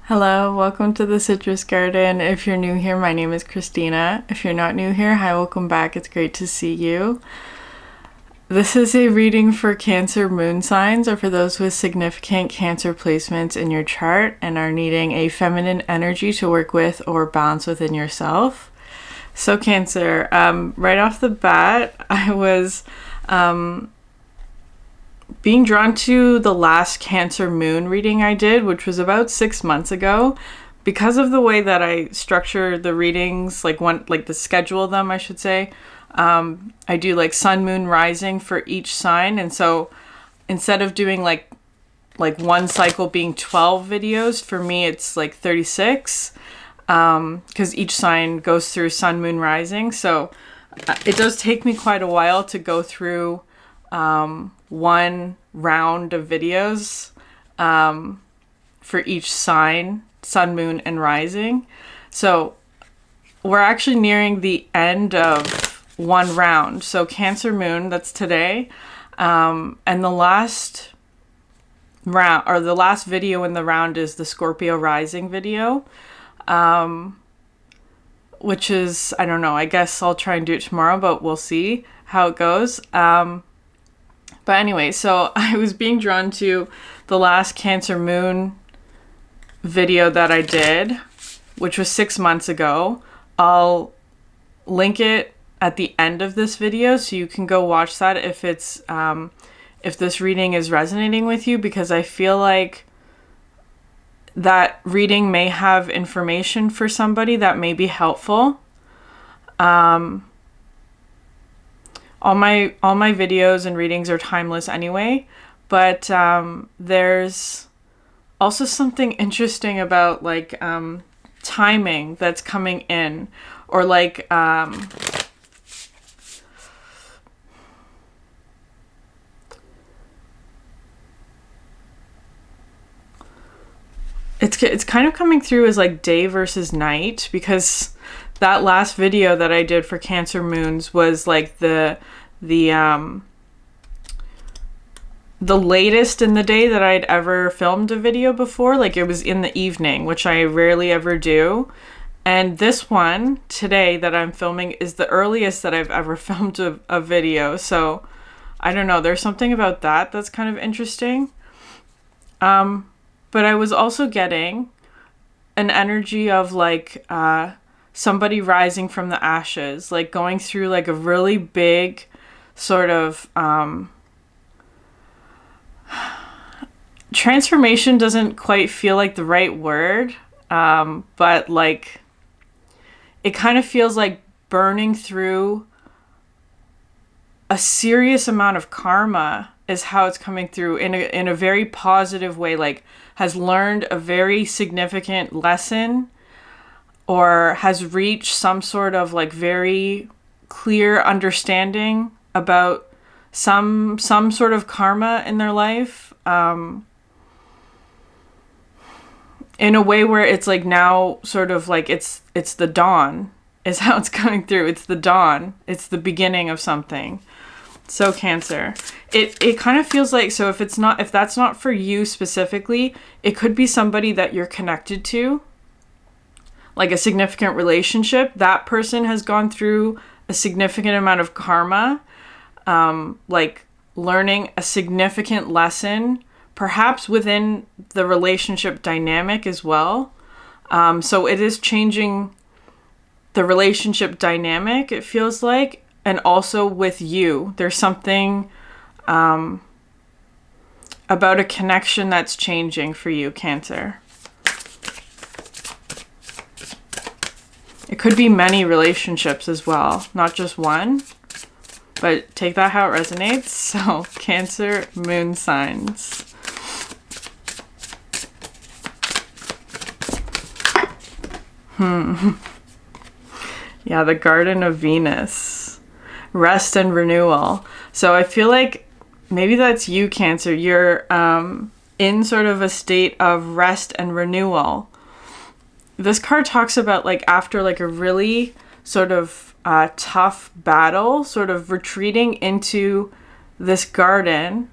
Hello, welcome to the Citrus Garden. If you're new here, my name is Christina. If you're not new here, hi, welcome back. It's great to see you. This is a reading for Cancer moon signs, or for those with significant Cancer placements in your chart and are needing a feminine energy to work with or balance within yourself. So Cancer, right off the bat, I was being drawn to the last Cancer moon reading I did, which was about 6 months ago. Because of the way that I structure the readings, the schedule them, I should say, I do like sun, moon, rising for each sign. And so instead of doing like one cycle being 12 videos, for me it's like 36, because each sign goes through sun, moon, rising. So it does take me quite a while to go through one round of videos for each sign, sun, moon, and rising. So we're actually nearing the end of one round. So Cancer moon, that's today, and the last round, or the last video in the round, is the Scorpio rising video, which is, I don't know, I guess I'll try and do it tomorrow, but we'll see how it goes. But anyway, so I was being drawn to the last Cancer moon video that I did, which was 6 months ago. I'll link it at the end of this video so you can go watch that if it's if this reading is resonating with you, because I feel like that reading may have information for somebody that may be helpful. All my videos and readings are timeless anyway, but there's also something interesting about timing that's coming in, or it's kind of coming through as like day versus night, because that last video that I did for Cancer moons was like the latest in the day that I'd ever filmed a video before. Like, it was in the evening, which I rarely ever do. And this one today that I'm filming is the earliest that I've ever filmed a video. So I don't know, there's something about that that's kind of interesting. But I was also getting an energy of somebody rising from the ashes, like going through like a really big sort of transformation. Doesn't quite feel like the right word, but like it kind of feels like burning through a serious amount of karma is how it's coming through, in a very positive way, like has learned a very significant lesson, or has reached some sort of like very clear understanding about some sort of karma in their life, in a way where it's like now sort of like it's the dawn is how it's coming through. It's the dawn. It's the beginning of something. So Cancer, it kind of feels like, so if that's not for you specifically, it could be somebody that you're connected to, like a significant relationship. That person has gone through a significant amount of karma, like learning a significant lesson, perhaps within the relationship dynamic as well. So it is changing the relationship dynamic, it feels like, and also with you. There's something about a connection that's changing for you, Cancer. It could be many relationships as well, not just one, but take that how it resonates. So Cancer moon signs. Yeah, the Garden of Venus. Rest and renewal. So I feel like maybe that's you, Cancer. You're in sort of a state of rest and renewal. This card talks about like after like a really sort of tough battle, sort of retreating into this garden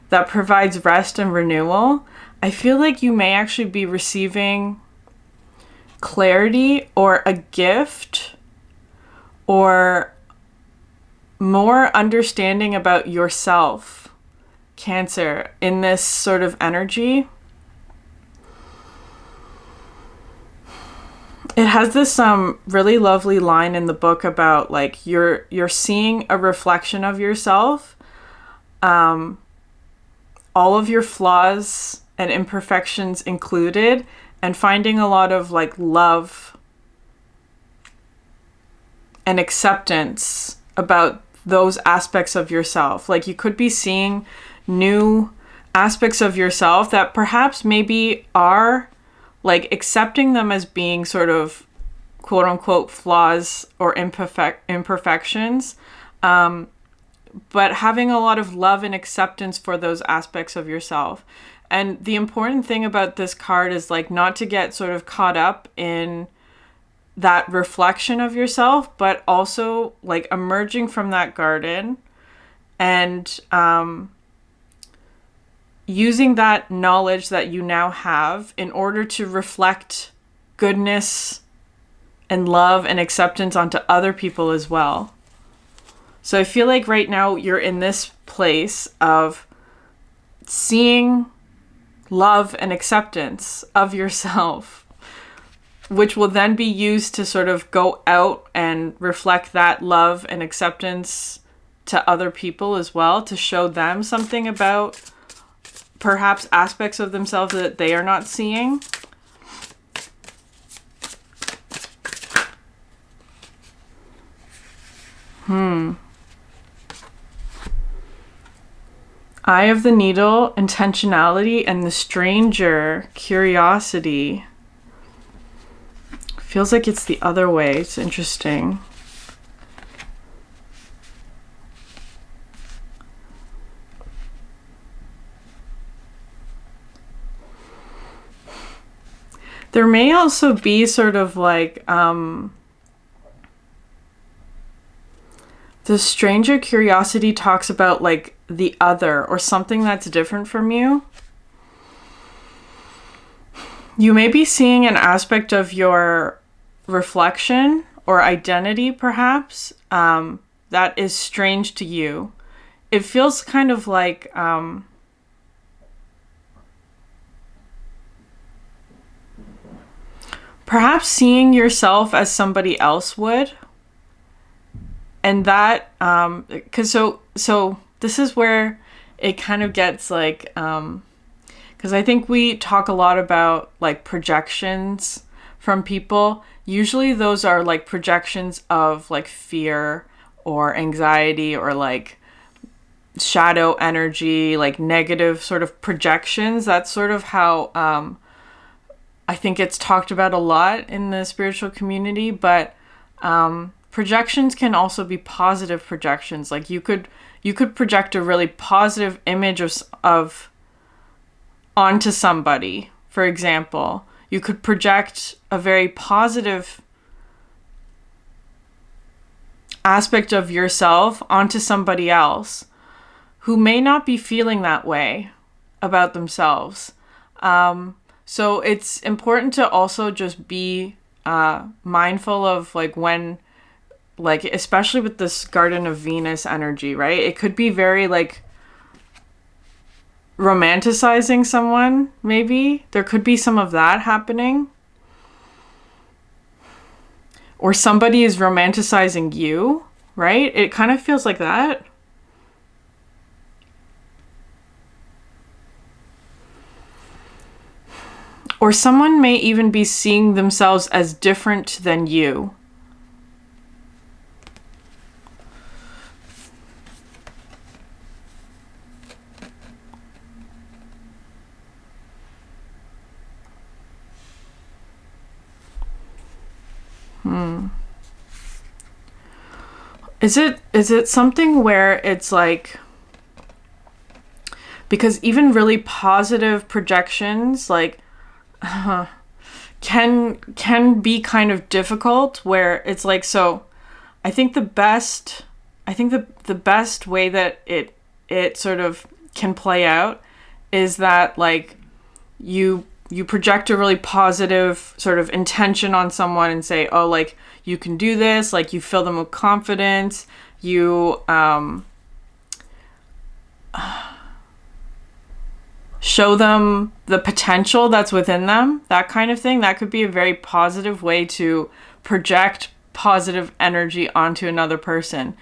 that provides rest and renewal. I feel like you may actually be receiving clarity or a gift or more understanding about yourself, Cancer, in this sort of energy. It has this really lovely line in the book about like you're seeing a reflection of yourself, all of your flaws and imperfections included, and finding a lot of like love and acceptance about those aspects of yourself. Like you could be seeing new aspects of yourself that perhaps maybe are like accepting them as being sort of quote unquote flaws or imperfections, but having a lot of love and acceptance for those aspects of yourself. And the important thing about this card is like not to get sort of caught up in that reflection of yourself, but also like emerging from that garden and using that knowledge that you now have in order to reflect goodness and love and acceptance onto other people as well. So I feel like right now you're in this place of seeing love and acceptance of yourself, which will then be used to sort of go out and reflect that love and acceptance to other people as well, to show them something about perhaps aspects of themselves that they are not seeing. Eye of the Needle, intentionality, and the Stranger, curiosity. Feels like it's the other way. It's interesting. There may also be sort of like the Stranger curiosity talks about like the other or something that's different from you. You may be seeing an aspect of your reflection or identity perhaps that is strange to you. It feels kind of like perhaps seeing yourself as somebody else would. And that, because so this is where it kind of gets like, because I think we talk a lot about like projections from people. Usually those are like projections of like fear or anxiety or like shadow energy, like negative sort of projections. That's sort of how I think it's talked about a lot in the spiritual community, but projections can also be positive projections. Like you could project a really positive image of onto somebody. For example, you could project a very positive aspect of yourself onto somebody else who may not be feeling that way about themselves. So it's important to also just be mindful of like when, like, especially with this Garden of Venus energy, right? It could be very like romanticizing someone, maybe. There could be some of that happening. Or somebody is romanticizing you, right? It kind of feels like that. Or someone may even be seeing themselves as different than you. Is it something where it's like, because even really positive projections like can be kind of difficult, where it's like, so I think the best way that it sort of can play out is that like you project a really positive sort of intention on someone and say, oh, like, you can do this, like, you fill them with confidence, you show them the potential that's within them, that kind of thing. That could be a very positive way to project positive energy onto another person.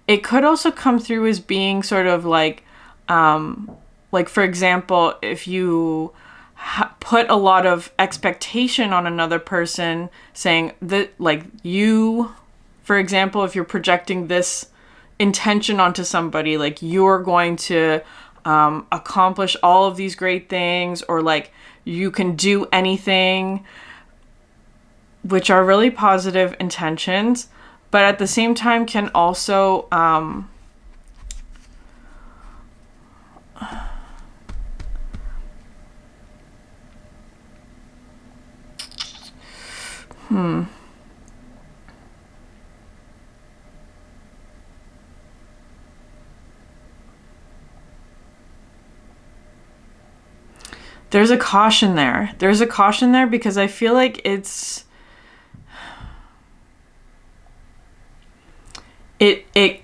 It could also come through as being sort of like for example, if you put a lot of expectation on another person, saying that, like, you, for example, if you're projecting this intention onto somebody, like, you're going to accomplish all of these great things, or like, you can do anything, which are really positive intentions, but at the same time can also There's a caution there. There's a caution there because I feel like it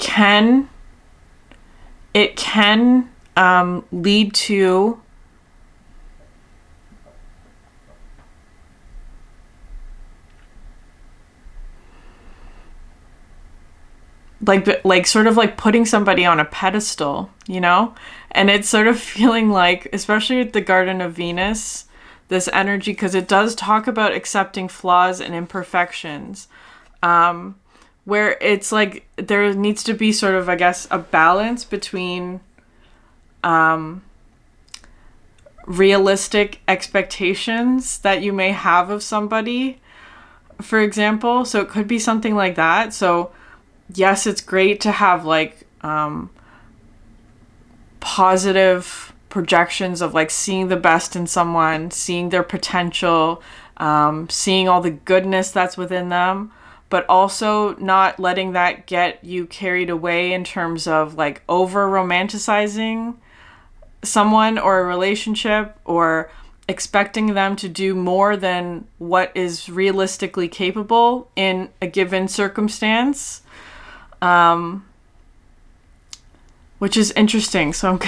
can lead to like sort of like putting somebody on a pedestal, you know? And it's sort of feeling like, especially with the Garden of Venus, this energy, because it does talk about accepting flaws and imperfections, where it's like there needs to be sort of, I guess, a balance between realistic expectations that you may have of somebody, for example. So it could be something like that. So yes, it's great to have like positive projections of like seeing the best in someone, seeing their potential, seeing all the goodness that's within them, but also not letting that get you carried away in terms of like over romanticizing someone or a relationship, or expecting them to do more than what is realistically capable in a given circumstance. Which is interesting. So I'm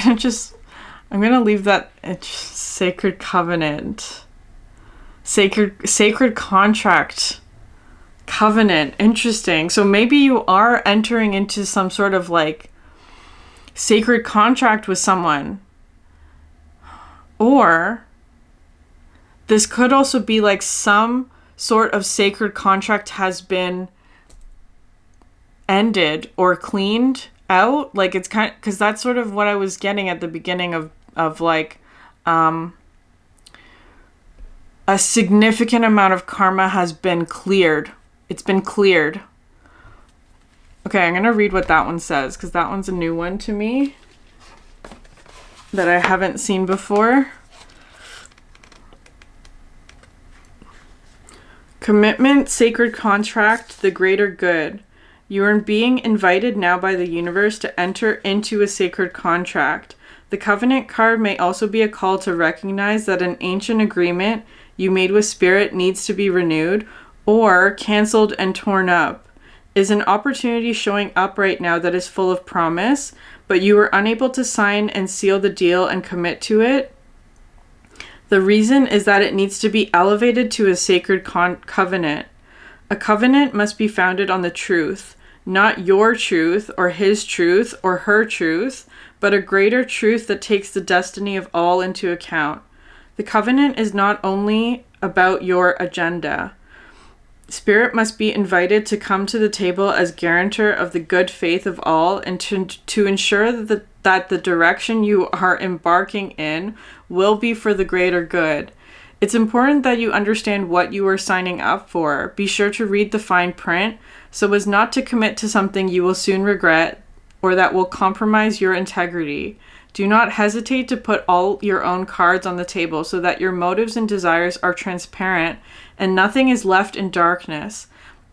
gonna leave that at sacred covenant, sacred contract, covenant. Interesting. So maybe you are entering into some sort of like sacred contract with someone, or this could also be like some sort of sacred contract has been ended or cleaned out. Like, it's kind of, because that's sort of what I was getting at the beginning of like a significant amount of karma has been cleared. It's been cleared. Okay, I'm gonna read what that one says, because that one's a new one to me that I haven't seen before. Commitment, sacred contract, the greater good. You are being invited now by the universe to enter into a sacred contract. The covenant card may also be a call to recognize that an ancient agreement you made with spirit needs to be renewed or canceled and torn up. Is an opportunity showing up right now that is full of promise, but you were unable to sign and seal the deal and commit to it? The reason is that it needs to be elevated to a sacred covenant. A covenant must be founded on the truth. Not your truth or his truth or her truth, but a greater truth that takes the destiny of all into account. The covenant is not only about your agenda. Spirit must be invited to come to the table as guarantor of the good faith of all, and to ensure that the direction you are embarking in will be for the greater good. It's important that you understand what you are signing up for. Be sure to read the fine print so as not to commit to something you will soon regret or that will compromise your integrity. Do not hesitate to put all your own cards on the table so that your motives and desires are transparent and nothing is left in darkness.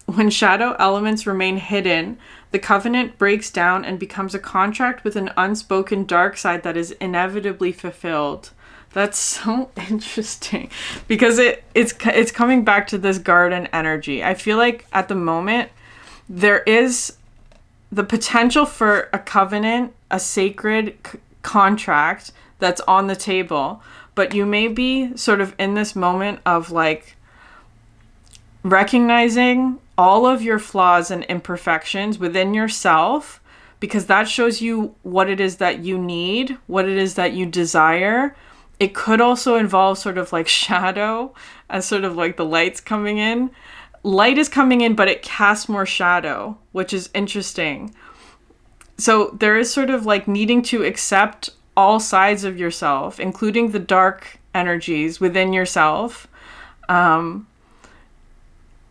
When shadow elements remain hidden, the covenant breaks down and becomes a contract with an unspoken dark side that is inevitably fulfilled. That's so interesting because it's coming back to this garden energy. I feel like at the moment there is the potential for a covenant, a sacred contract that's on the table, but you may be sort of in this moment of like recognizing all of your flaws and imperfections within yourself, because that shows you what it is that you need, what it is that you desire. It could also involve sort of like shadow, as sort of like the light's coming in. Light is coming in, but it casts more shadow, which is interesting. So there is sort of like needing to accept all sides of yourself, including the dark energies within yourself,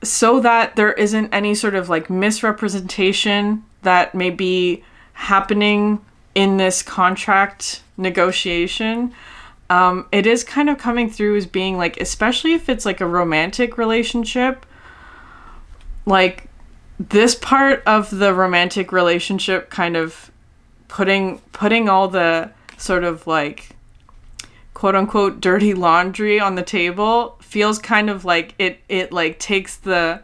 so that there isn't any sort of like misrepresentation that may be happening in this contract negotiation. It is kind of coming through as being like, especially if it's like a romantic relationship, like this part of the romantic relationship kind of putting all the sort of like quote unquote dirty laundry on the table feels kind of like it like takes all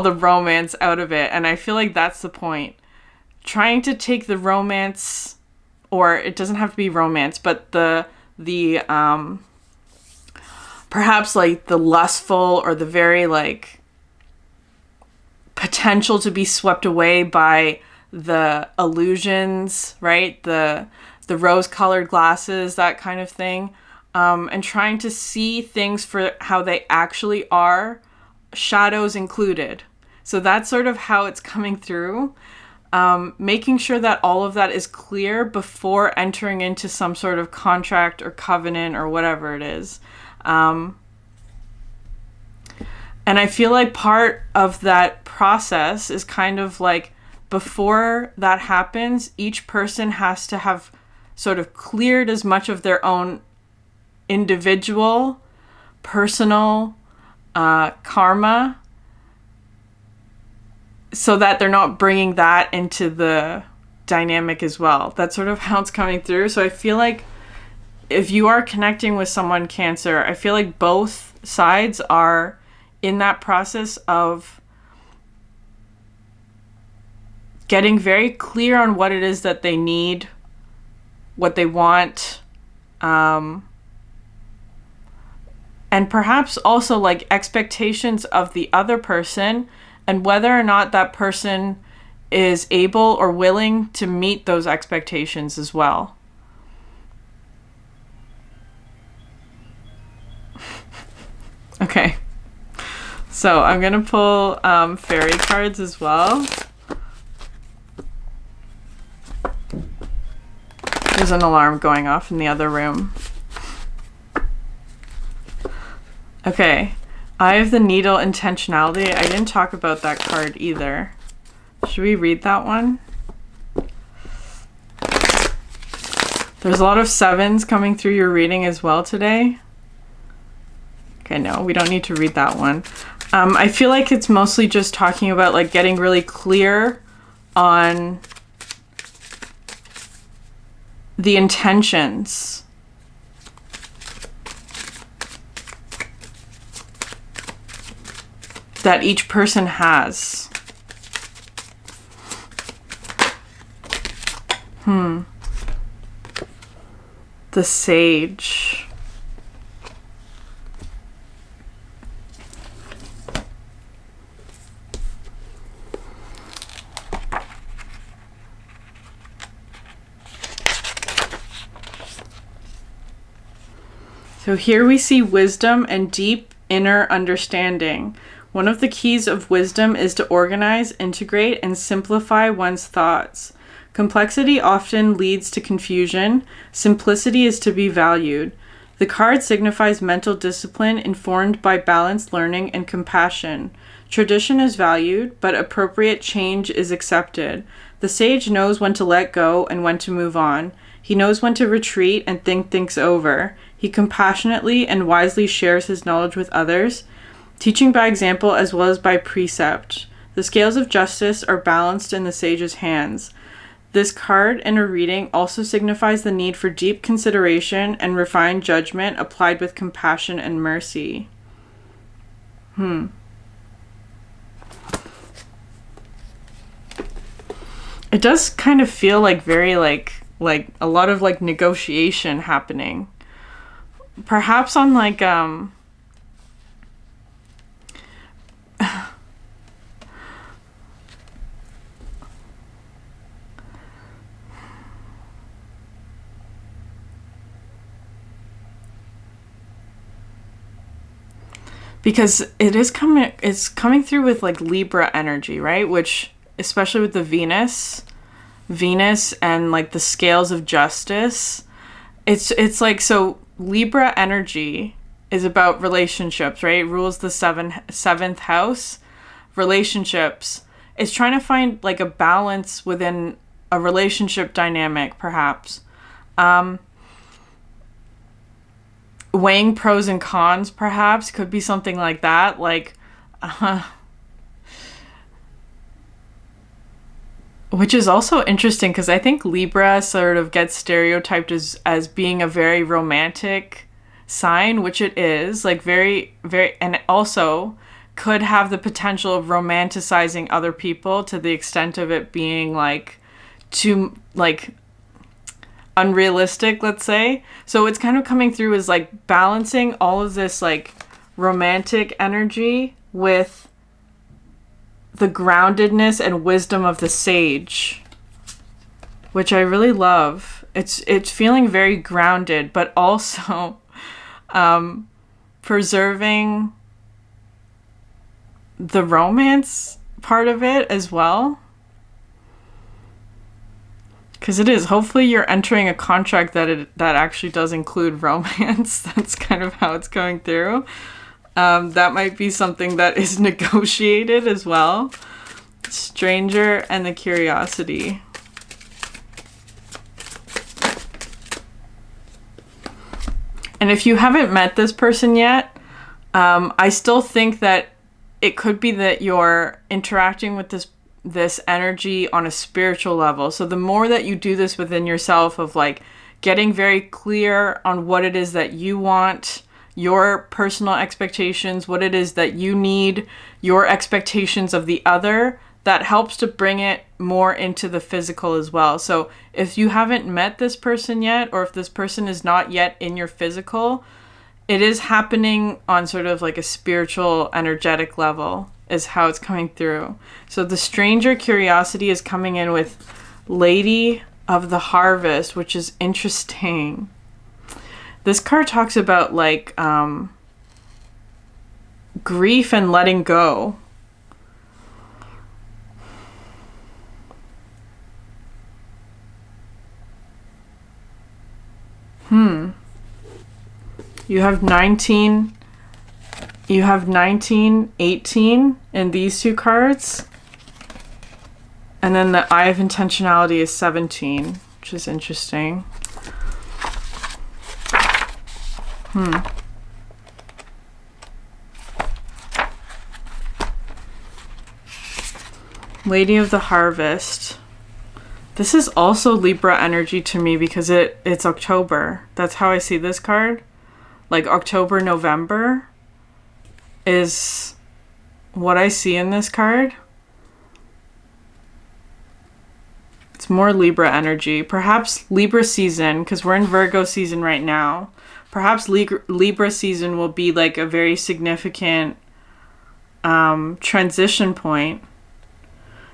the romance out of it. And I feel like that's the point. Trying to take the romance, or it doesn't have to be romance, but the perhaps like the lustful or the very like potential to be swept away by the illusions, right? The rose-colored glasses, that kind of thing. And trying to see things for how they actually are, shadows included. So that's sort of how it's coming through. Making sure that all of that is clear before entering into some sort of contract or covenant or whatever it is. And I feel like part of that process is kind of like, before that happens, each person has to have sort of cleared as much of their own individual, personal karma, so that they're not bringing that into the dynamic as well. That's sort of how it's coming through. So I feel like if you are connecting with someone Cancer, I feel like both sides are in that process of getting very clear on what it is that they need, what they want, and perhaps also like expectations of the other person, and whether or not that person is able or willing to meet those expectations as well. Okay, so I'm gonna pull fairy cards as well. There's an alarm going off in the other room. Okay, Eye of the Needle, Intentionality. I didn't talk about that card either. Should we read that one? There's a lot of 7s coming through your reading as well today. Okay, no, we don't need to read that one. I feel like it's mostly just talking about like getting really clear on the intentions. That each person has. The Sage. So here we see wisdom and deep inner understanding. One of the keys of wisdom is to organize, integrate, and simplify one's thoughts. Complexity often leads to confusion. Simplicity is to be valued. The card signifies mental discipline informed by balanced learning and compassion. Tradition is valued, but appropriate change is accepted. The sage knows when to let go and when to move on. He knows when to retreat and think things over. He compassionately and wisely shares his knowledge with others, teaching by example as well as by precept. The scales of justice are balanced in the sage's hands. This card in a reading also signifies the need for deep consideration and refined judgment applied with compassion and mercy. It does kind of feel like very like a lot of like negotiation happening. Perhaps on like because it's coming through with like Libra energy, right? Which, especially with the Venus and like the scales of justice, it's like, so Libra energy is about relationships, right? It rules the seventh house, relationships. It's trying to find like a balance within a relationship dynamic, perhaps. Weighing pros and cons, perhaps, could be something like that. Like, which is also interesting because I think Libra sort of gets stereotyped as being a very romantic sign, which it is, like very, very, and also could have the potential of romanticizing other people to the extent of it being like too, like, unrealistic, let's say. So it's kind of coming through as like balancing all of this like romantic energy with the groundedness and wisdom of the sage, which I really love. It's feeling very grounded, but also preserving the romance part of it as well. Because it is. Hopefully you're entering a contract that actually does include romance. That's kind of how it's going through. That might be something that is negotiated as well. Stranger and the curiosity. And if you haven't met this person yet, I still think that it could be that you're interacting with this energy on a spiritual level. So the more that you do this within yourself of like getting very clear on what it is that you want, your personal expectations, what it is that you need, your expectations of the other, that helps to bring it more into the physical as well. So if you haven't met this person yet, or if this person is not yet in your physical, it is happening on sort of like a spiritual, energetic level is how it's coming through. So the stranger curiosity is coming in with Lady of the Harvest, which is interesting. This card talks about like grief and letting go. You have 19, 18 in these two cards. And then the Eye of Intentionality is 17, which is interesting. Lady of the Harvest. This is also Libra energy to me because it's October. That's how I see this card. Like October, November is what I see in this card. It's more Libra energy. Perhaps Libra season, because we're in Virgo season right now. Perhaps Libra season will be like a very significant transition point.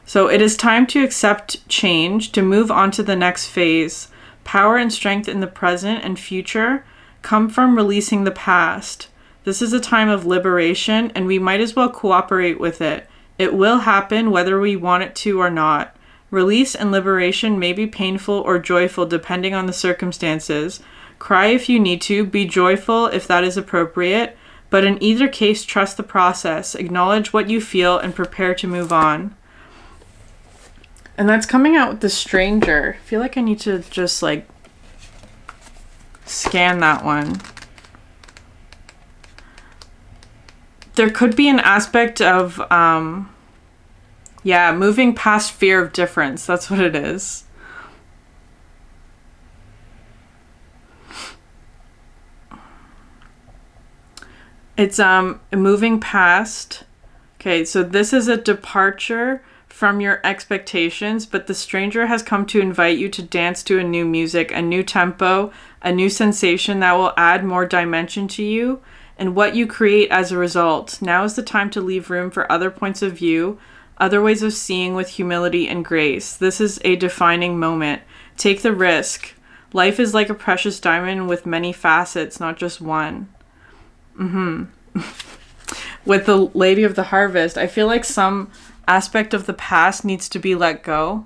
So it is time to accept change, to move on to the next phase. Power and strength in the present and future come from releasing the past. This is a time of liberation, and we might as well cooperate with it. It will happen whether we want it to or not. Release and liberation may be painful or joyful depending on the circumstances. Cry if you need to, be joyful if that is appropriate, but in either case, trust the process. Acknowledge what you feel and prepare to move on. And that's coming out with the stranger. I feel like I need to just like scan that one. There could be an aspect of, moving past fear of difference. That's what it is. It's moving past. Okay, so this is a departure from your expectations, but the stranger has come to invite you to dance to a new music, a new tempo, a new sensation that will add more dimension to you and what you create as a result. Now is the time to leave room for other points of view, other ways of seeing with humility and grace. This is a defining moment. Take the risk. Life is like a precious diamond with many facets, not just one. With the Lady of the Harvest, I feel like some aspect of the past needs to be let go.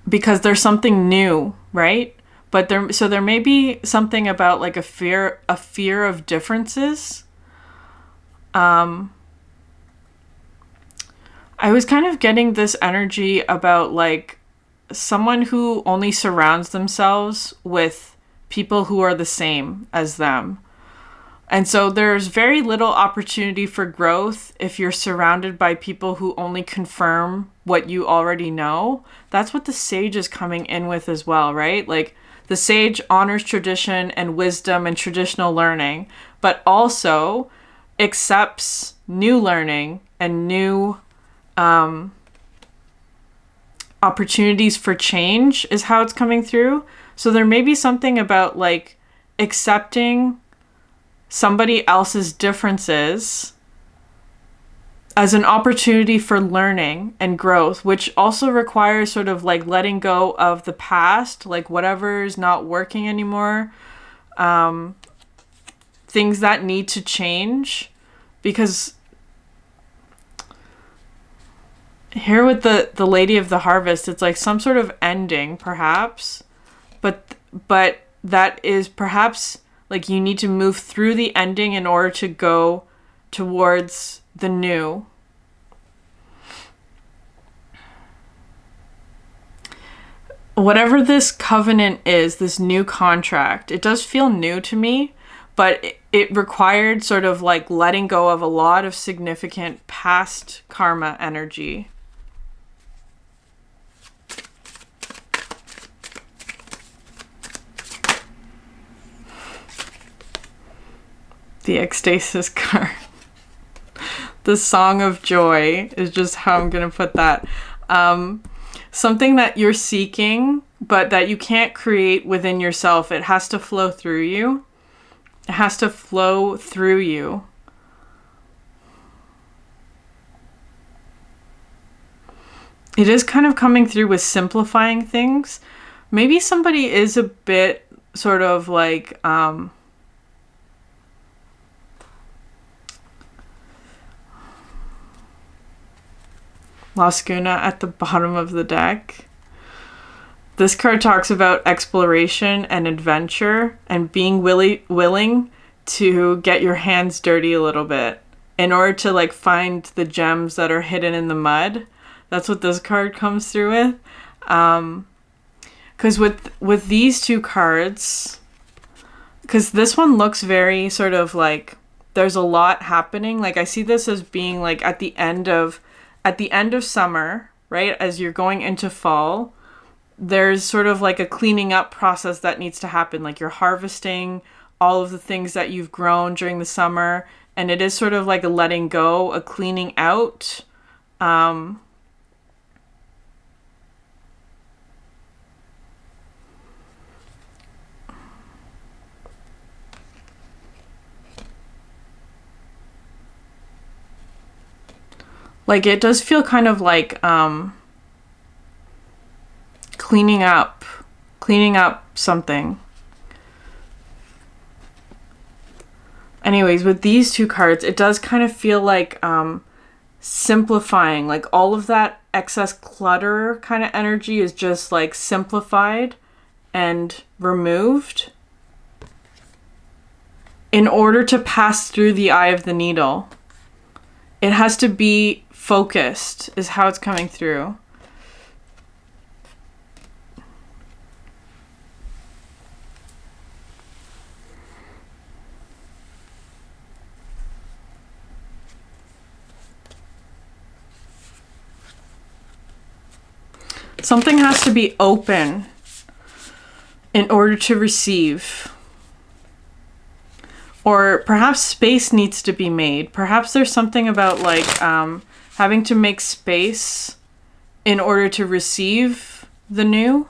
Because there's something new, right? But there may be something about like a fear of differences. I was kind of getting this energy about like someone who only surrounds themselves with people who are the same as them. And so there's very little opportunity for growth if you're surrounded by people who only confirm what you already know. That's what the sage is coming in with as well, right? Like the sage honors tradition and wisdom and traditional learning, but also accepts new learning and new opportunities for change is how it's coming through. So there may be something about like accepting somebody else's differences as an opportunity for learning and growth, which also requires sort of like letting go of the past, like whatever is not working anymore, things that need to change. Because here with the Lady of the Harvest, it's like some sort of ending perhaps, but that is perhaps like you need to move through the ending in order to go towards the new. Whatever this covenant is, this new contract, it does feel new to me, but it required sort of like letting go of a lot of significant past karma energy. The ecstasis card. The song of joy is just how I'm going to put that. Something that you're seeking, but that you can't create within yourself. It has to flow through you. It has to flow through you. It is kind of coming through with simplifying things. Maybe somebody is a bit sort of like... Lascuna at the bottom of the deck. This card talks about exploration and adventure and being willing to get your hands dirty a little bit in order to like find the gems that are hidden in the mud. That's what this card comes through with. Because with these two cards, because this one looks very sort of like there's a lot happening. Like I see this as being like at the end of summer, right? As you're going into fall, there's sort of like a cleaning up process that needs to happen. Like you're harvesting all of the things that you've grown during the summer. And it is sort of like a letting go, a cleaning out. Like it does feel kind of like cleaning up something. Anyways, with these two cards, it does kind of feel like simplifying, like all of that excess clutter kind of energy is just like simplified and removed in order to pass through the eye of the needle. It has to be focused, is how it's coming through. Something has to be open in order to receive. Or perhaps space needs to be made. Perhaps there's something about like having to make space in order to receive the new.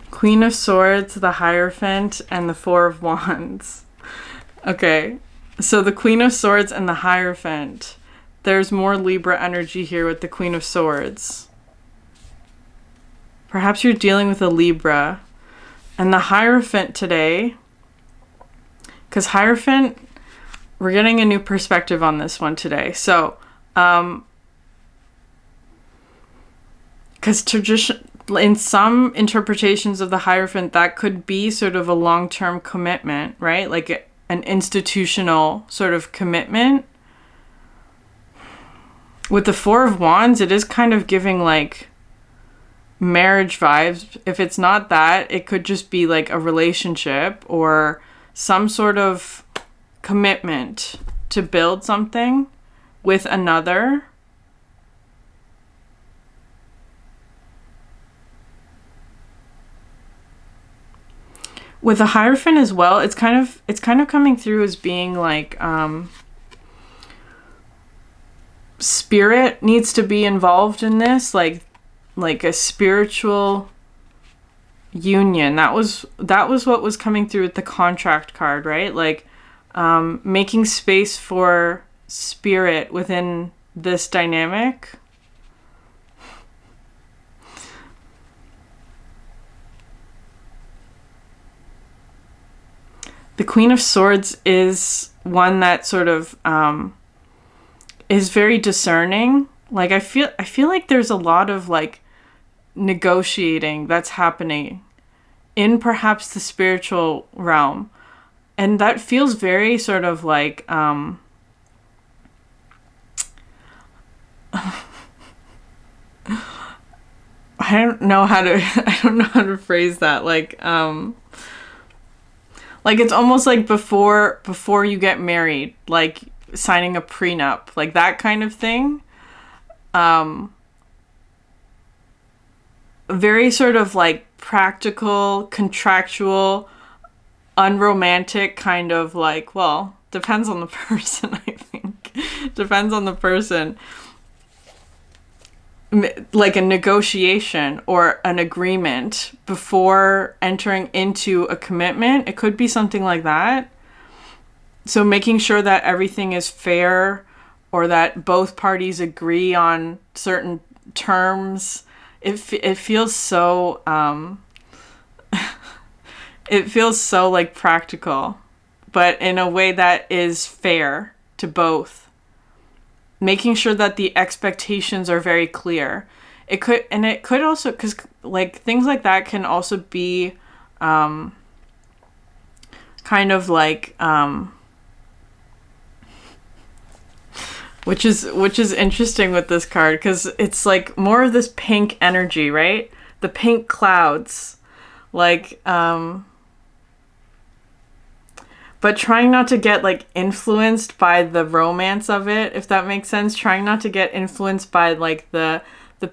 Queen of Swords, the Hierophant, and the Four of Wands. Okay, so the Queen of Swords and the Hierophant. There's more Libra energy here with the Queen of Swords. Perhaps you're dealing with a Libra. And the Hierophant today, because Hierophant, we're getting a new perspective on this one today. So, because in some interpretations of the Hierophant, that could be sort of a long-term commitment, right? Like an institutional sort of commitment. With the Four of Wands, it is kind of giving like marriage vibes. If it's not that, it could just be like a relationship or some sort of commitment to build something with another. With the Hierophant as well, it's kind of coming through as being like spirit needs to be involved in this, like a spiritual union. That was what was coming through with the contract card, right? Like making space for spirit within this dynamic. The Queen of Swords is one that sort of is very discerning. Like I feel like there's a lot of like negotiating that's happening in perhaps the spiritual realm. And that feels very sort of like I don't know how to phrase that. Like it's almost like before you get married, like signing a prenup, like that kind of thing. Very sort of like practical, contractual, unromantic kind of like, well, depends on the person, I think. Depends on the person. Like a negotiation or an agreement before entering into a commitment. It could be something like that. So making sure that everything is fair or that both parties agree on certain terms. It feels so it feels so like practical, but in a way that is fair to both. Making sure that the expectations are very clear. It could also, because like things like that can also be kind of like which is interesting with this card, because it's like more of this pink energy, right? The pink clouds, like but trying not to get like influenced by the romance of it, if that makes sense. Trying not to get influenced by like the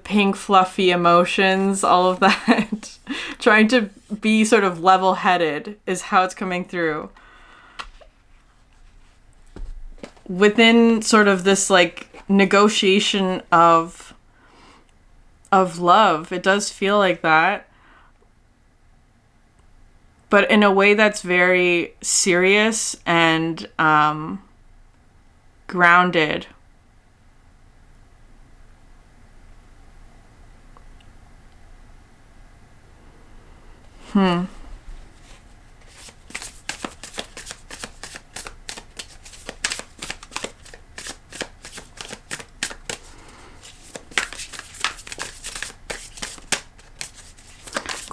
pink fluffy emotions, all of that. Trying to be sort of level-headed is how it's coming through. Within sort of this like negotiation of love, it does feel like that. But in a way that's very serious and grounded.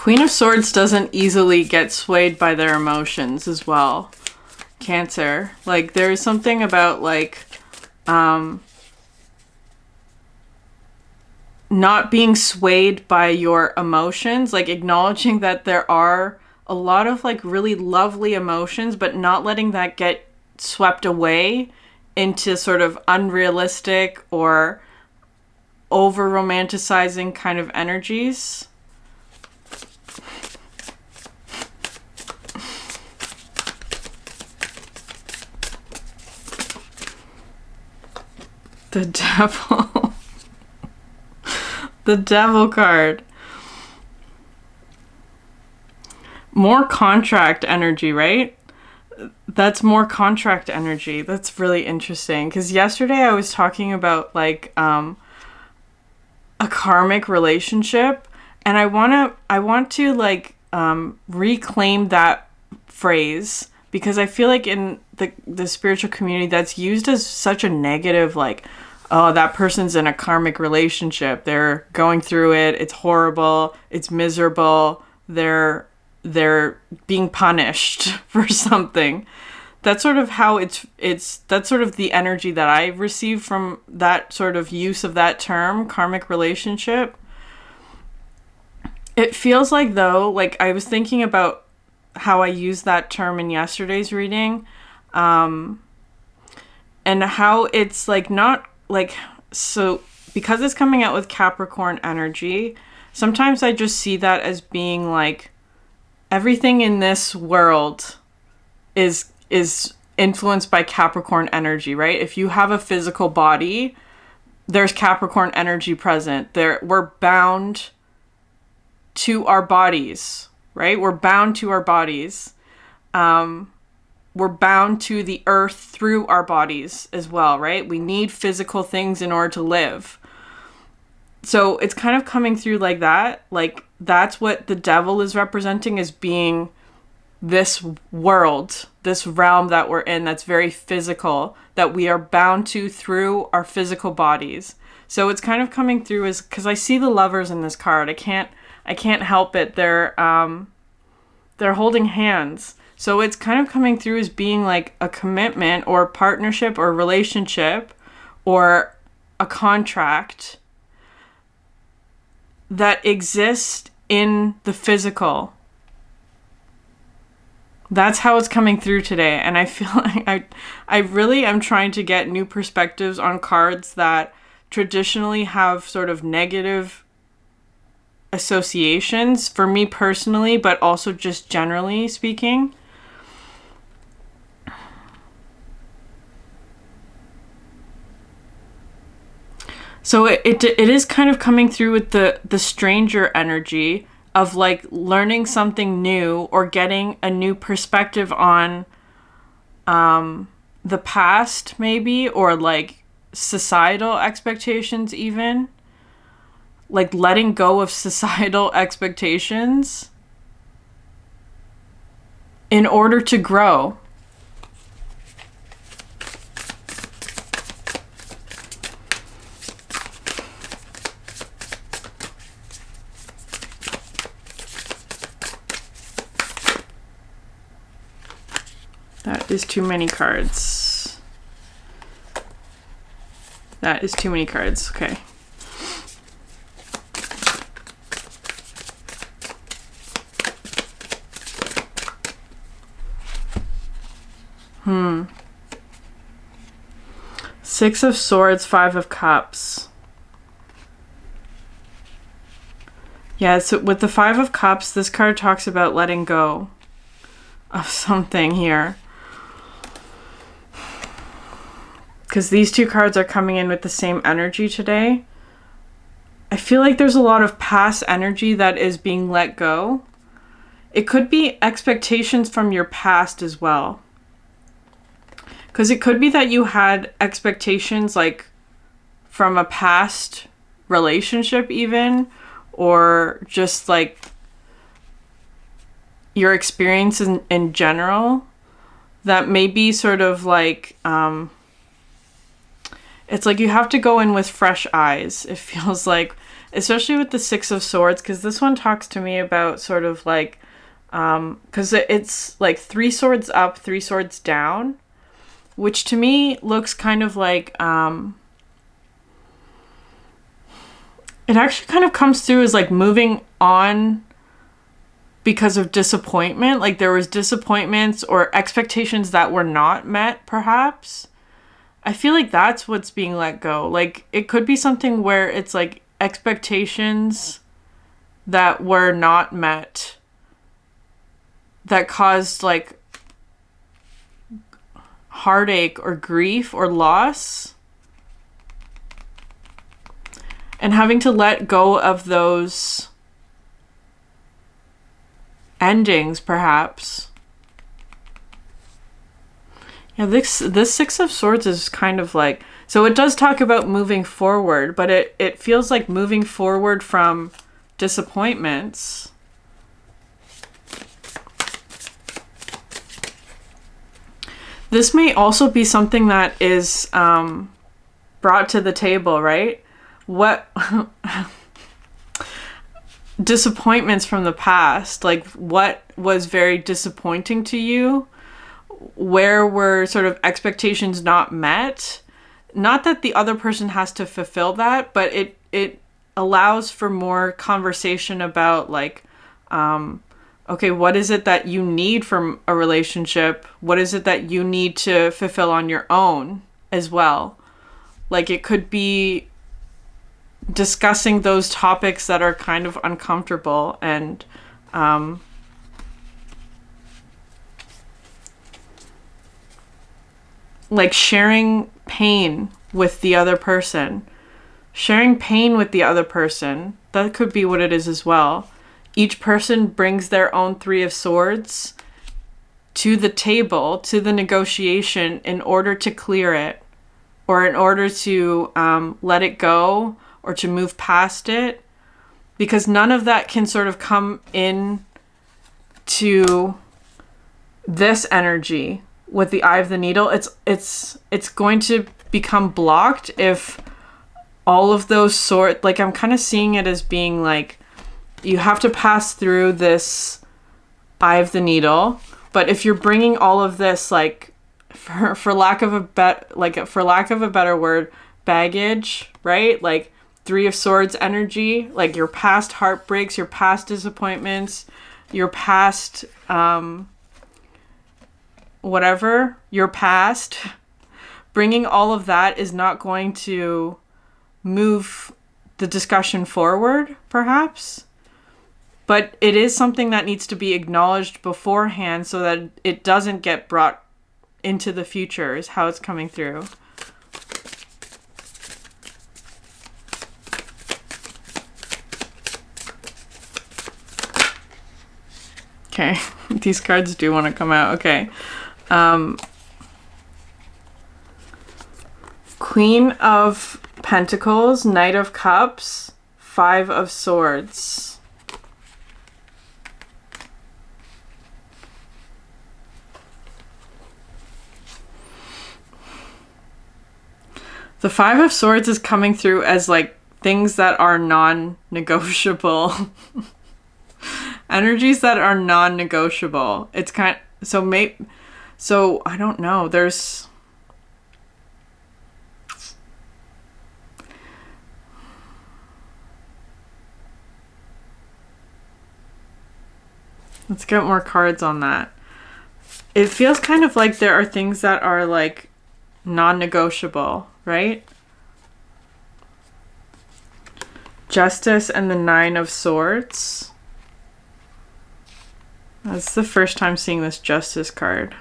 Queen of Swords doesn't easily get swayed by their emotions as well. Cancer. Like, there's something about, like, not being swayed by your emotions, like acknowledging that there are a lot of like really lovely emotions, but not letting that get swept away into sort of unrealistic or over romanticizing kind of energies. The devil. The devil card. More contract energy, right? That's more contract energy. That's really interesting. Because yesterday I was talking about like a karmic relationship, and I want to like reclaim that phrase, because I feel like in the spiritual community that's used as such a negative, like, oh, that person's in a karmic relationship. They're going through it. It's horrible. It's miserable. They're being punished for something. That's sort of how that's sort of the energy that I receive from that sort of use of that term, karmic relationship. It feels like, though, like I was thinking about how I used that term in yesterday's reading, and how it's like not like, so because it's coming out with Capricorn energy, sometimes I just see that as being like everything in this world is influenced by Capricorn energy, right? If you have a physical body, there's Capricorn energy present. We're bound to our bodies, right? We're bound to our bodies. We're bound to the earth through our bodies as well, right? We need physical things in order to live. So it's kind of coming through like that. Like that's what the devil is representing, as being this world, this realm that we're in, that's very physical, that we are bound to through our physical bodies. So it's kind of coming through as, because I see the lovers in this card. I can't help it. They're holding hands. So it's kind of coming through as being like a commitment or partnership or relationship or a contract that exists in the physical. That's how it's coming through today. And I feel like I really am trying to get new perspectives on cards that traditionally have sort of negative associations for me personally, but also just generally speaking. So it is kind of coming through with the stranger energy of like learning something new or getting a new perspective on the past, maybe, or like societal expectations, even like letting go of societal expectations in order to grow. That is too many cards. That is too many cards. Okay. Six of Swords, Five of Cups. Yeah, so with the Five of Cups, this card talks about letting go of something here. Because these two cards are coming in with the same energy today. I feel like there's a lot of past energy that is being let go. It could be expectations from your past as well. Because it could be that you had expectations like from a past relationship even, or just like your experience in general, that may be sort of like, it's like you have to go in with fresh eyes. It feels like, especially with the Six of Swords, because this one talks to me about sort of like, because it's like 3 swords up, 3 swords down, which to me looks kind of like, It actually kind of comes through as like moving on because of disappointment. Like there was disappointments or expectations that were not met, perhaps. I feel like that's what's being let go. Like it could be something where it's like expectations that were not met that caused like heartache or grief or loss. And having to let go of those endings, perhaps. Yeah, this Six of Swords is kind of like... So it does talk about moving forward, but it feels like moving forward from disappointments. This may also be something that is brought to the table, right? What... disappointments from the past, like what was very disappointing to you, where were sort of expectations not met. Not that the other person has to fulfill that, but it allows for more conversation about like, okay, what is it that you need from a relationship? What is it that you need to fulfill on your own as well? Like it could be discussing those topics that are kind of uncomfortable and like sharing pain with the other person. Sharing pain with the other person, that could be what it is as well. Each person brings their own Three of Swords to the table, to the negotiation in order to clear it or in order to let it go or to move past it, because none of that can sort of come in to this energy with the Eye of the Needle. It's going to become blocked if all of those sort, like I'm kind of seeing it as being like you have to pass through this Eye of the Needle, but if you're bringing all of this like for lack of a better word, baggage, right? Like Three of Swords energy, like your past heartbreaks, your past disappointments, your past, whatever, your past, bringing all of that is not going to move the discussion forward, perhaps. But it is something that needs to be acknowledged beforehand so that it doesn't get brought into the future, is how it's coming through. Okay, these cards do want to come out. Okay. Queen of Pentacles, Knight of Cups, Five of Swords. The Five of Swords is coming through as like things that are non-negotiable. Energies that are non-negotiable. It's kind of, so I don't know. There's let's get more cards on that. It feels kind of like there are things that are like non-negotiable, right? Justice and the Nine of Swords. That's the first time seeing this Justice card.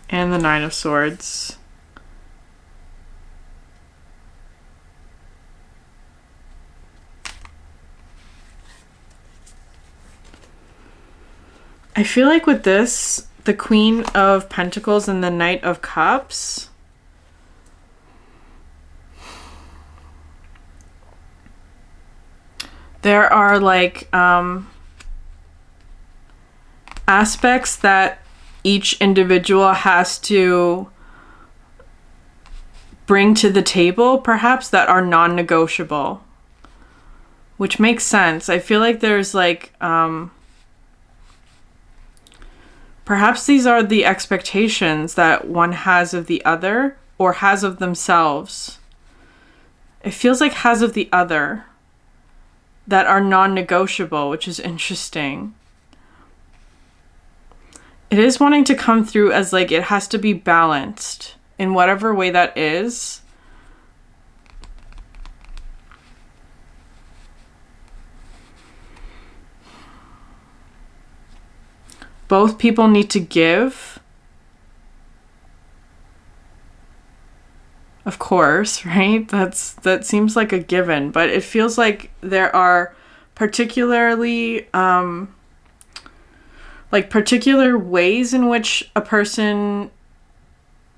And the Nine of Swords. I feel like with this, the Queen of Pentacles and the Knight of Cups, there are like aspects that each individual has to bring to the table, perhaps, that are non-negotiable, which makes sense. I feel like there's like Perhaps these are the expectations that one has of the other or has of themselves. It feels like has of the other that are non-negotiable, which is interesting. It is wanting to come through as like it has to be balanced in whatever way that is. Both people need to give. Of course, right? That seems like a given, but it feels like there are particularly like particular ways in which a person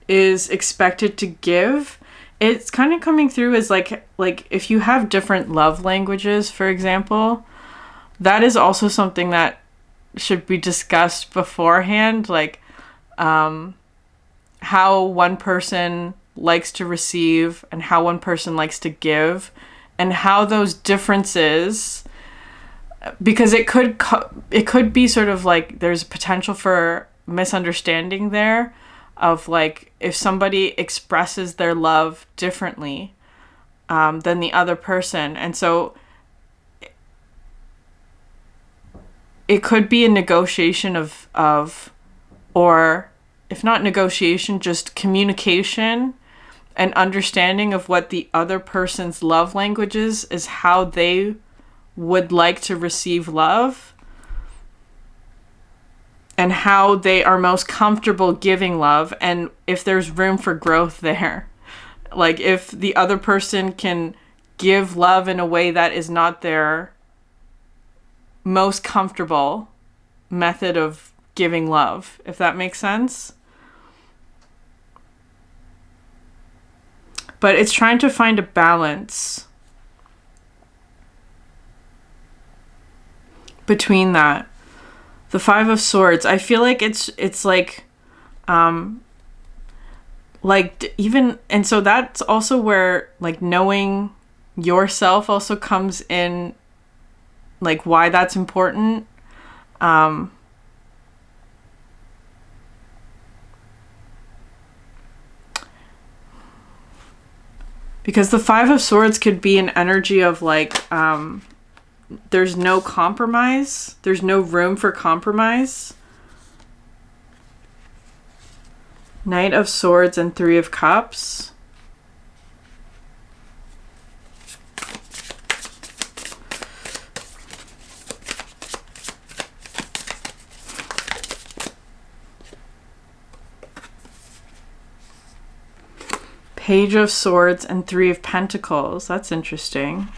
is expected to give. It's kind of coming through as like if you have different love languages, for example, that is also something that should be discussed beforehand, like how one person likes to receive and how one person likes to give, and how those differences, because it could be sort of like there's potential for misunderstanding there of like if somebody expresses their love differently than the other person, and so it could be a negotiation of, or if not negotiation, just communication and understanding of what the other person's love language is how they would like to receive love and how they are most comfortable giving love, and if there's room for growth there. Like if the other person can give love in a way that is not their most comfortable method of giving love, if that makes sense. But it's trying to find a balance between that. The Five of Swords, I feel like it's like even, and so that's also where like knowing yourself also comes in, like why that's important. Because the Five of Swords could be an energy of like there's no compromise, there's no room for compromise. Knight of Swords and Three of Cups. Page of Swords and Three of Pentacles. That's interesting.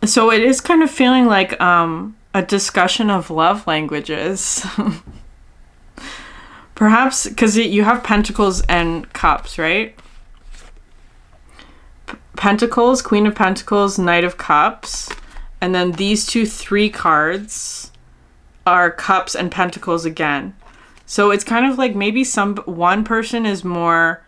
So it is kind of feeling like a discussion of love languages. Perhaps because you have Pentacles and Cups, right? Pentacles, Queen of Pentacles, Knight of Cups, and then these three cards are Cups and Pentacles again. So it's kind of like maybe one person is more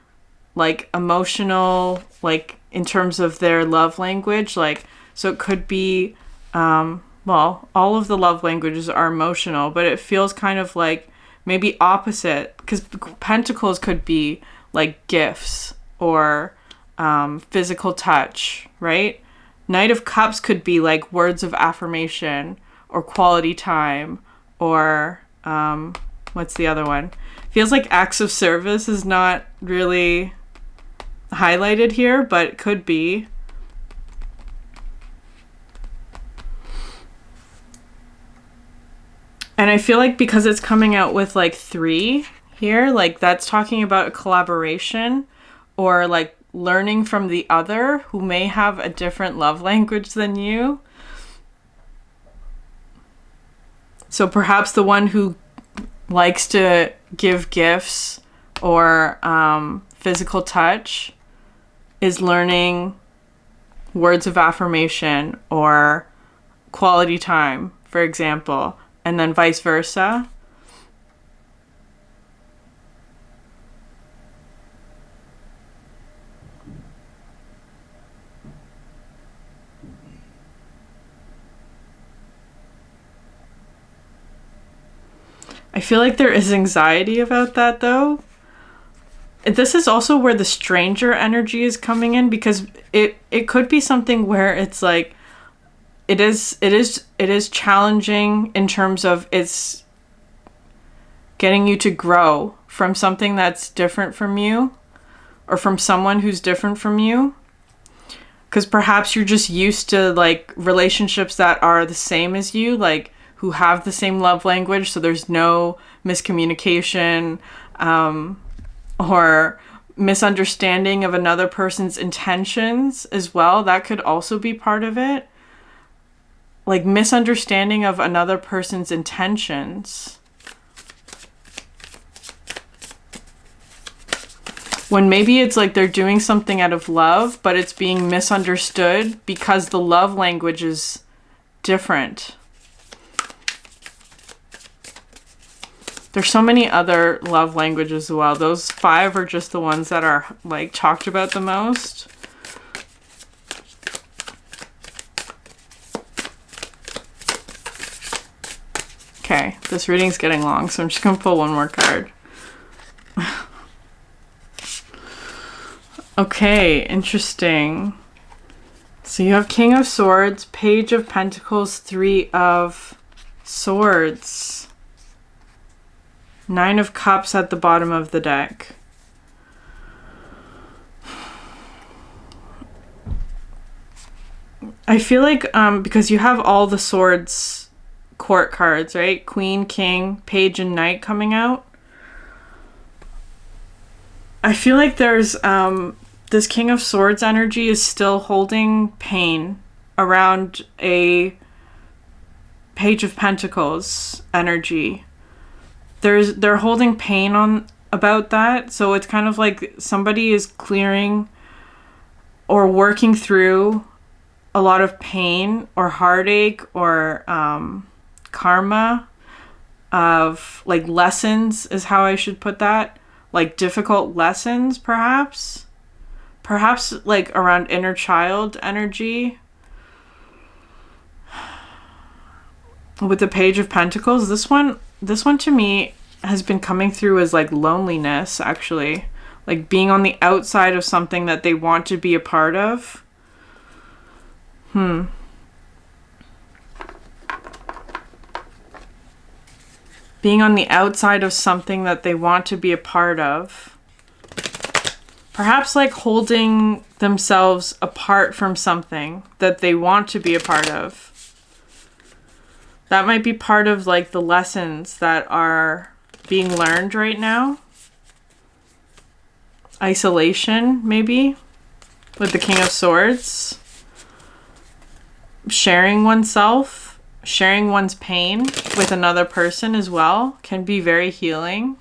like emotional, like in terms of their love language, like, so it could be well, all of the love languages are emotional, but it feels kind of like maybe opposite, because Pentacles could be like gifts or physical touch, right? Knight of Cups could be like words of affirmation or quality time, or what's the other one? Feels like acts of service is not really highlighted here, but it could be. And I feel like because it's coming out with like 3 here, like that's talking about a collaboration or like learning from the other who may have a different love language than you. So perhaps the one who likes to give gifts or physical touch is learning words of affirmation or quality time, for example, and then vice versa. feel like there is anxiety about that though. This is also where the stranger energy is coming in, because it could be something where it's like it is challenging in terms of it's getting you to grow from something that's different from you, or from someone who's different from you. Because perhaps you're just used to like relationships that are the same as you, like who have the same love language, so there's no miscommunication or misunderstanding of another person's intentions as well. That could also be part of it. Like misunderstanding of another person's intentions. When maybe it's like they're doing something out of love, but it's being misunderstood because the love language is different. There's so many other love languages as well. Those 5 are just the ones that are like talked about the most. Okay, this reading's getting long, so I'm just gonna pull one more card. Okay, interesting. So you have King of Swords, Page of Pentacles, 3 of Swords. 9 of Cups at the bottom of the deck. I feel like because you have all the Swords court cards, right? Queen, King, Page, and Knight coming out. I feel like there's this King of Swords energy is still holding pain around a Page of Pentacles energy. They're holding pain on about that, so it's kind of like somebody is clearing or working through a lot of pain or heartache or karma of like lessons is how I should put that. Like difficult lessons, perhaps like around inner child energy. With the Page of Pentacles, this one to me has been coming through as like loneliness, actually. Like being on the outside of something that they want to be a part of. Being on the outside of something that they want to be a part of. Perhaps like holding themselves apart from something that they want to be a part of. That might be part of like the lessons that are being learned right now. Isolation, maybe, with the King of Swords. Sharing oneself, sharing one's pain with another person as well can be very healing.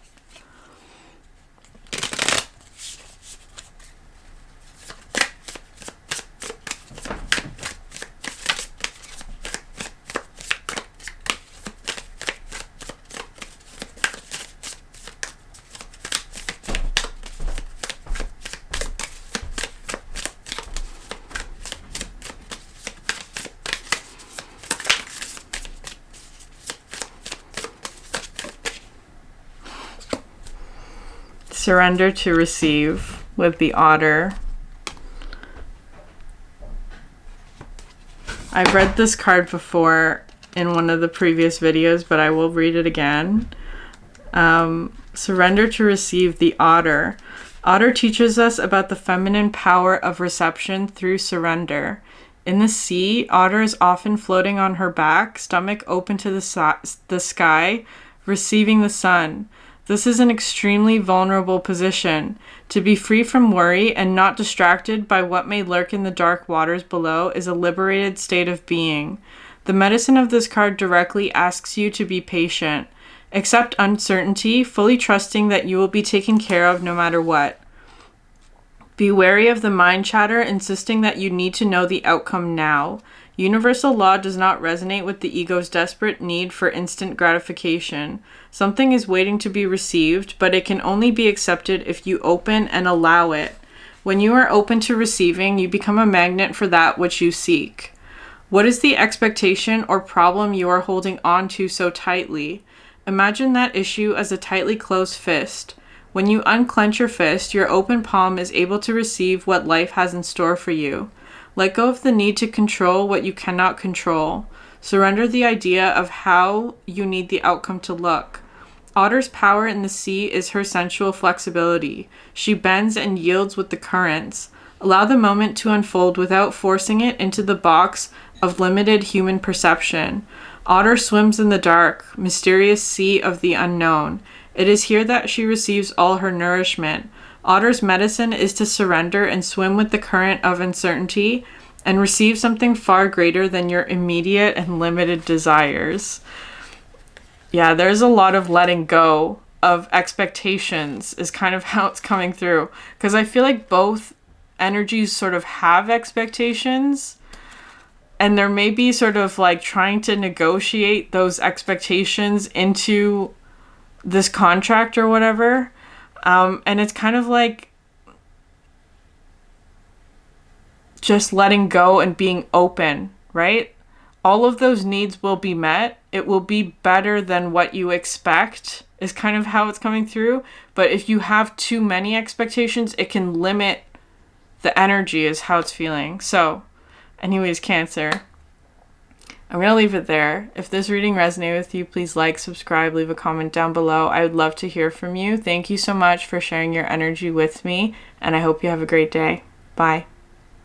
Surrender to receive with the Otter. I've read this card before in one of the previous videos, but I will read it again. Surrender to receive the Otter. Otter teaches us about the feminine power of reception through surrender. In the sea, otter is often floating on her back, stomach open to the sky, receiving the sun. This is an extremely vulnerable position. To be free from worry and not distracted by what may lurk in the dark waters below is a liberated state of being. The medicine of this card directly asks you to be patient. Accept uncertainty, fully trusting that you will be taken care of no matter what. Be wary of the mind chatter, insisting that you need to know the outcome now. Universal law does not resonate with the ego's desperate need for instant gratification. Something is waiting to be received, but it can only be accepted if you open and allow it. When you are open to receiving, you become a magnet for that which you seek. What is the expectation or problem you are holding on to so tightly? Imagine that issue as a tightly closed fist. When you unclench your fist, your open palm is able to receive what life has in store for you. Let go of the need to control what you cannot control. Surrender the idea of how you need the outcome to look. Otter's power in the sea is her sensual flexibility. She bends and yields with the currents. Allow the moment to unfold without forcing it into the box of limited human perception. Otter swims in the dark, mysterious sea of the unknown. It is here that she receives all her nourishment. Otter's medicine is to surrender and swim with the current of uncertainty and receive something far greater than your immediate and limited desires. Yeah, there's a lot of letting go of expectations is kind of how it's coming through. Because I feel like both energies sort of have expectations, and there may be sort of like trying to negotiate those expectations into this contract or whatever. And it's kind of like just letting go and being open, right? All of those needs will be met. It will be better than what you expect is kind of how it's coming through. But if you have too many expectations, it can limit the energy is how it's feeling. So anyways, Cancer, I'm going to leave it there. If this reading resonated with you, please like, subscribe, leave a comment down below. I would love to hear from you. Thank you so much for sharing your energy with me, and I hope you have a great day. Bye.